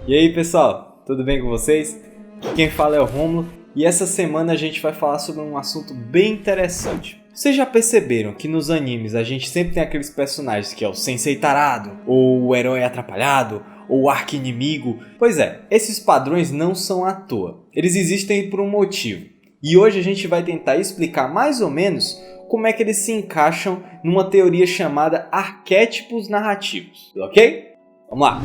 E aí pessoal, tudo bem com vocês? Aqui quem fala é o Rômulo e essa semana a gente vai falar sobre um assunto bem interessante. Vocês já perceberam que nos animes a gente sempre tem aqueles personagens que é o sensei tarado, ou o herói atrapalhado, ou o arqui-inimigo? Pois é, esses padrões não são à toa, eles existem por um motivo. E hoje a gente vai tentar explicar mais ou menos como é que eles se encaixam numa teoria chamada arquétipos narrativos, ok? Vamos lá!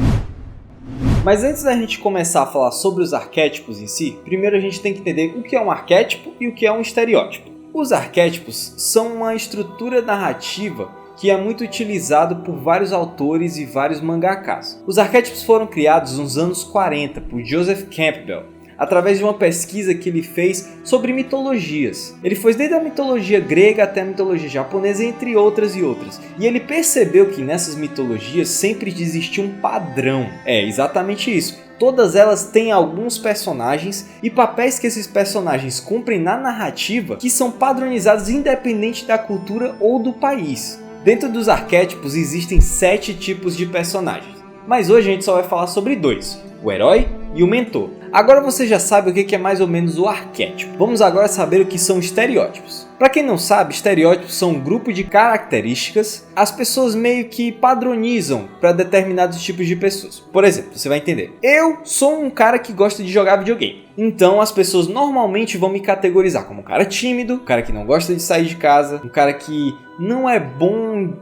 Mas antes da gente começar a falar sobre os arquétipos em si, primeiro a gente tem que entender o que é um arquétipo e o que é um estereótipo. Os arquétipos são uma estrutura narrativa que é muito utilizado por vários autores e vários mangakas. Os arquétipos foram criados nos anos 40 por Joseph Campbell, através de uma pesquisa que ele fez sobre mitologias. Ele foi desde a mitologia grega até a mitologia japonesa, entre outras e outras. E ele percebeu que nessas mitologias sempre existia um padrão. É exatamente isso. Todas elas têm alguns personagens e papéis que esses personagens cumprem na narrativa que são padronizados independente da cultura ou do país. Dentro dos arquétipos existem 7 tipos de personagens. Mas hoje a gente só vai falar sobre 2. O herói e o mentor. Agora você já sabe o que é mais ou menos o arquétipo. Vamos agora saber o que são estereótipos. Para quem não sabe, estereótipos são um grupo de características as pessoas meio que padronizam para determinados tipos de pessoas. Por exemplo, você vai entender. Eu sou um cara que gosta de jogar videogame. Então as pessoas normalmente vão me categorizar como um cara tímido, um cara que não gosta de sair de casa, um cara que não é bom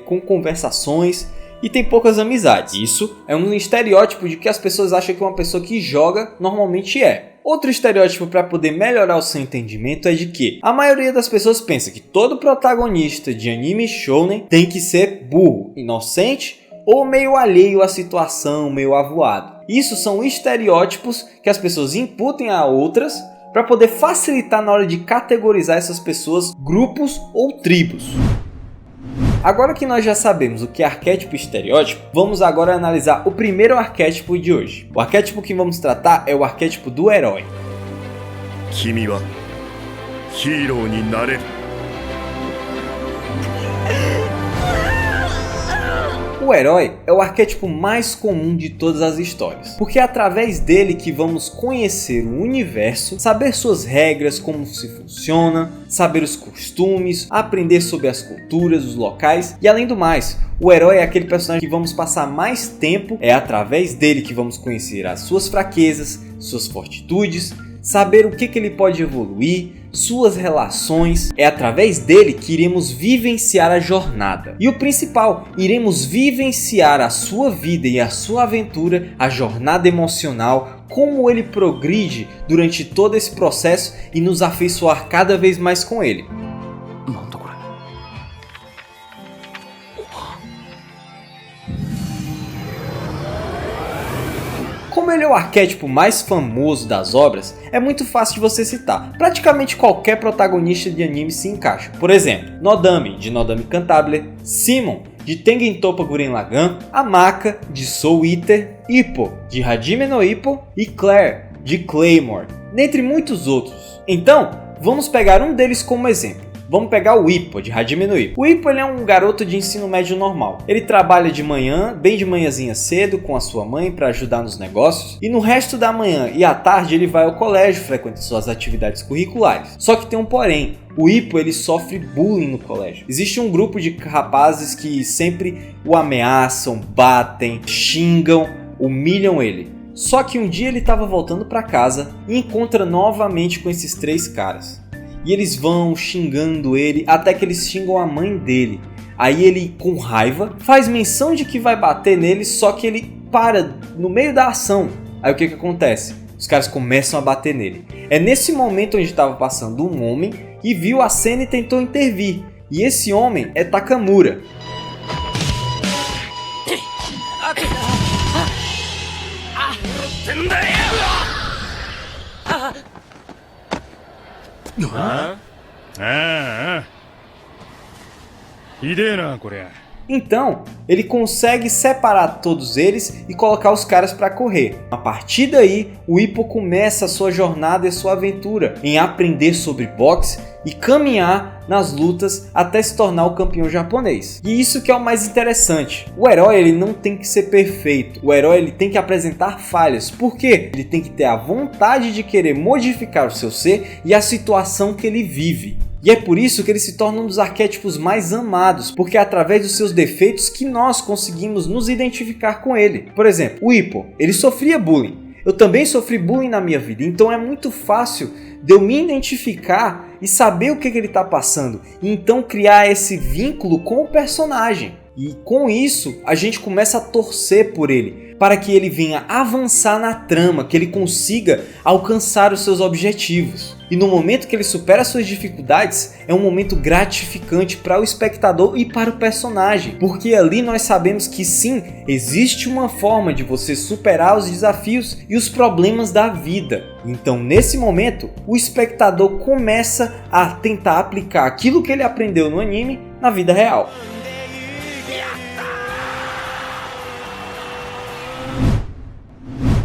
com conversações e tem poucas amizades. Isso é um estereótipo de que as pessoas acham que uma pessoa que joga normalmente é. Outro estereótipo para poder melhorar o seu entendimento é de que a maioria das pessoas pensa que todo protagonista de anime shounen tem que ser burro, inocente ou meio alheio à situação, meio avoado. Isso são estereótipos que as pessoas imputem a outras para poder facilitar na hora de categorizar essas pessoas, grupos ou tribos. Agora que nós já sabemos o que é arquétipo e estereótipo, vamos agora analisar o primeiro arquétipo de hoje. O arquétipo que vamos tratar é o arquétipo do herói. O herói é o arquétipo mais comum de todas as histórias, porque é através dele que vamos conhecer o universo, saber suas regras, como se funciona, saber os costumes, aprender sobre as culturas, os locais e além do mais, o herói é aquele personagem que vamos passar mais tempo, é através dele que vamos conhecer as suas fraquezas, suas fortitudes, saber o que ele pode evoluir, suas relações, é através dele que iremos vivenciar a jornada. E o principal, iremos vivenciar a sua vida e a sua aventura, a jornada emocional, como ele progride durante todo esse processo e nos afeiçoar cada vez mais com ele. Como ele é o arquétipo mais famoso das obras, é muito fácil de você citar. Praticamente qualquer protagonista de anime se encaixa. Por exemplo, Nodame, de Nodame Cantabile, Simon, de Tengen Toppa Gurren Lagann, Amaka, de Soul Eater, Ippo, de Hajime no Ippo e Claire, de Claymore, dentre muitos outros. Então, vamos pegar um deles como exemplo. Vamos pegar o Ippo, de Hajime no Ippo. O Ippo ele é um garoto de ensino médio normal. Ele trabalha de manhã, bem de manhãzinha cedo, com a sua mãe para ajudar nos negócios. E no resto da manhã e à tarde ele vai ao colégio, frequenta suas atividades curriculares. Só que tem um porém. O Ippo ele sofre bullying no colégio. Existe um grupo de rapazes que sempre o ameaçam, batem, xingam, humilham ele. Só que um dia ele estava voltando para casa e encontra novamente com esses 3 caras. E eles vão xingando ele até que eles xingam a mãe dele. Aí ele, com raiva, faz menção de que vai bater nele, só que ele para no meio da ação. Aí o que acontece? Os caras começam a bater nele. É nesse momento onde estava passando um homem e viu a cena e tentou intervir. E esse homem é Takamura. Então, ele consegue separar todos eles e colocar os caras para correr. A partir daí, o Ippo começa a sua jornada e sua aventura em aprender sobre boxe e caminhar nas lutas até se tornar o campeão japonês. E isso que é o mais interessante. O herói ele não tem que ser perfeito. O herói ele tem que apresentar falhas. Por quê? Ele tem que ter a vontade de querer modificar o seu ser e a situação que ele vive. E é por isso que ele se torna um dos arquétipos mais amados, porque é através dos seus defeitos que nós conseguimos nos identificar com ele. Por exemplo, o Ippo, ele sofria bullying. Eu também sofri bullying na minha vida, então é muito fácil de eu me identificar e saber o que ele está passando. E então criar esse vínculo com o personagem. E com isso, a gente começa a torcer por ele, para que ele venha avançar na trama, que ele consiga alcançar os seus objetivos. E no momento que ele supera suas dificuldades, é um momento gratificante para o espectador e para o personagem, porque ali nós sabemos que sim, existe uma forma de você superar os desafios e os problemas da vida. Então nesse momento, o espectador começa a tentar aplicar aquilo que ele aprendeu no anime na vida real.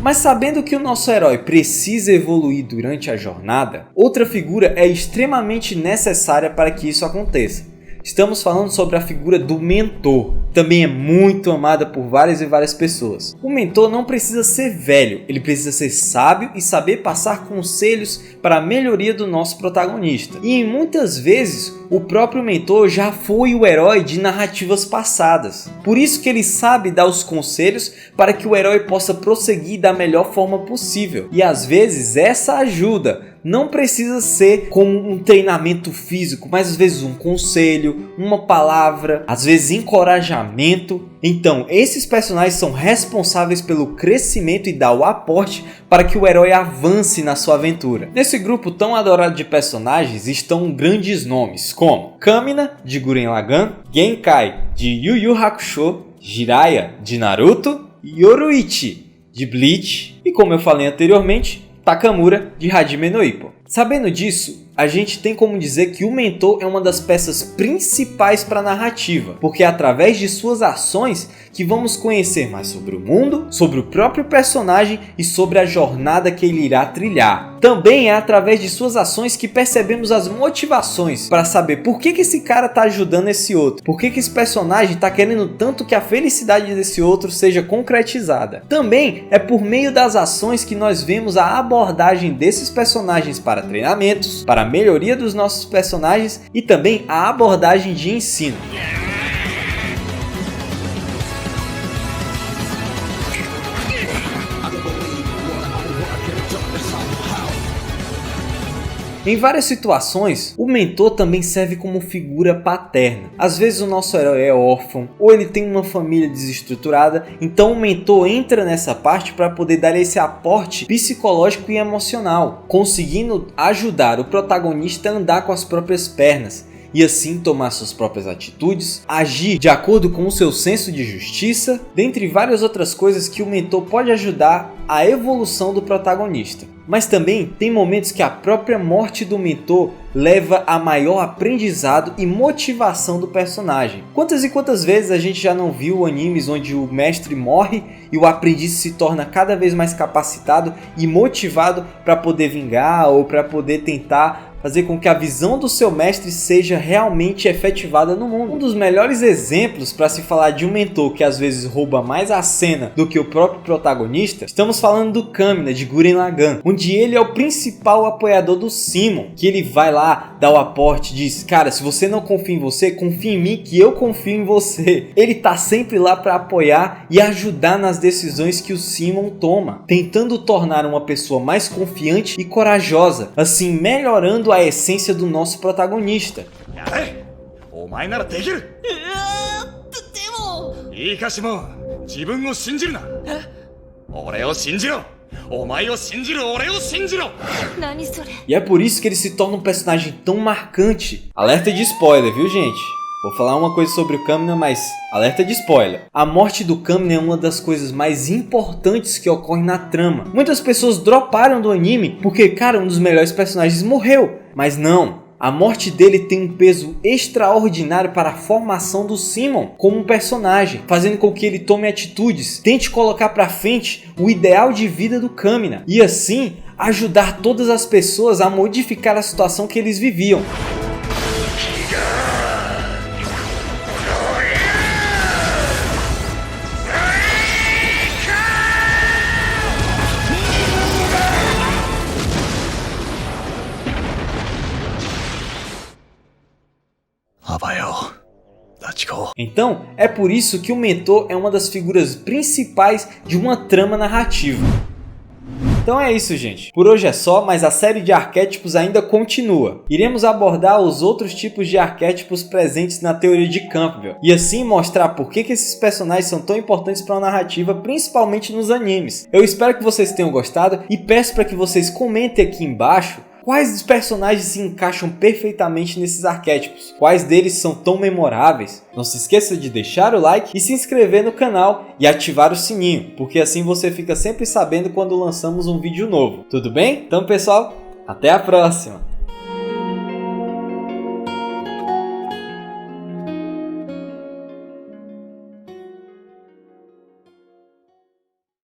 Mas sabendo que o nosso herói precisa evoluir durante a jornada, outra figura é extremamente necessária para que isso aconteça. Estamos falando sobre a figura do mentor. Também é muito amada por várias e várias pessoas. O mentor não precisa ser velho, ele precisa ser sábio e saber passar conselhos para a melhoria do nosso protagonista. E muitas vezes o próprio mentor já foi o herói de narrativas passadas. Por isso que ele sabe dar os conselhos para que o herói possa prosseguir da melhor forma possível. E às vezes essa ajuda não precisa ser como um treinamento físico, mas às vezes um conselho, uma palavra, às vezes encorajamento. Então, esses personagens são responsáveis pelo crescimento e dar o aporte para que o herói avance na sua aventura. Nesse grupo tão adorado de personagens estão grandes nomes como Kamina, de Gurren Lagann, Genkai, de Yu Yu Hakusho, Jiraiya, de Naruto, Yoruichi, de Bleach e, como eu falei anteriormente, Takamura, de Hajime no Ippo. Sabendo disso, a gente tem como dizer que o mentor é uma das peças principais para a narrativa, porque é através de suas ações que vamos conhecer mais sobre o mundo, sobre o próprio personagem e sobre a jornada que ele irá trilhar. Também é através de suas ações que percebemos as motivações para saber por que esse cara está ajudando esse outro, por que esse personagem está querendo tanto que a felicidade desse outro seja concretizada. Também é por meio das ações que nós vemos a abordagem desses personagens para treinamentos, para a melhoria dos nossos personagens e também a abordagem de ensino. Em várias situações, o mentor também serve como figura paterna. Às vezes o nosso herói é órfão ou ele tem uma família desestruturada, então o mentor entra nessa parte para poder dar esse aporte psicológico e emocional, conseguindo ajudar o protagonista a andar com as próprias pernas e assim tomar suas próprias atitudes, agir de acordo com o seu senso de justiça, dentre várias outras coisas que o mentor pode ajudar a evolução do protagonista. Mas também tem momentos que a própria morte do mentor leva a maior aprendizado e motivação do personagem. Quantas e quantas vezes a gente já não viu animes onde o mestre morre e o aprendiz se torna cada vez mais capacitado e motivado para poder vingar ou para poder tentar fazer com que a visão do seu mestre seja realmente efetivada no mundo. Um dos melhores exemplos para se falar de um mentor que às vezes rouba mais a cena do que o próprio protagonista, estamos falando do Kamina, de Gurren Lagann, onde ele é o principal apoiador do Simon, que ele vai lá, dá o aporte, diz: cara, se você não confia em você, confia em mim que eu confio em você. Ele tá sempre lá para apoiar e ajudar nas decisões que o Simon toma, tentando tornar uma pessoa mais confiante e corajosa, assim melhorando a essência do nosso protagonista. E é por isso que ele se torna um personagem tão marcante. Alerta de spoiler, viu, gente? Vou falar uma coisa sobre o Kamina, mas alerta de spoiler. A morte do Kamina é uma das coisas mais importantes que ocorre na trama. Muitas pessoas droparam do anime porque, cara, um dos melhores personagens morreu. Mas não, A morte dele tem um peso extraordinário para a formação do Simon como um personagem, fazendo com que ele tome atitudes, tente colocar para frente o ideal de vida do Kamina e assim ajudar todas as pessoas a modificar a situação que eles viviam. Então, é por isso que o mentor é uma das figuras principais de uma trama narrativa. Então é isso, gente. Por hoje é só, mas a série de arquétipos ainda continua. Iremos abordar os outros tipos de arquétipos presentes na teoria de Campbell e assim mostrar por que esses personagens são tão importantes para a narrativa, principalmente nos animes. Eu espero que vocês tenham gostado e peço para que vocês comentem aqui embaixo quais dos personagens se encaixam perfeitamente nesses arquétipos? Quais deles são tão memoráveis? Não se esqueça de deixar o like e se inscrever no canal e ativar o sininho, porque assim você fica sempre sabendo quando lançamos um vídeo novo. Tudo bem? Então pessoal, até a próxima!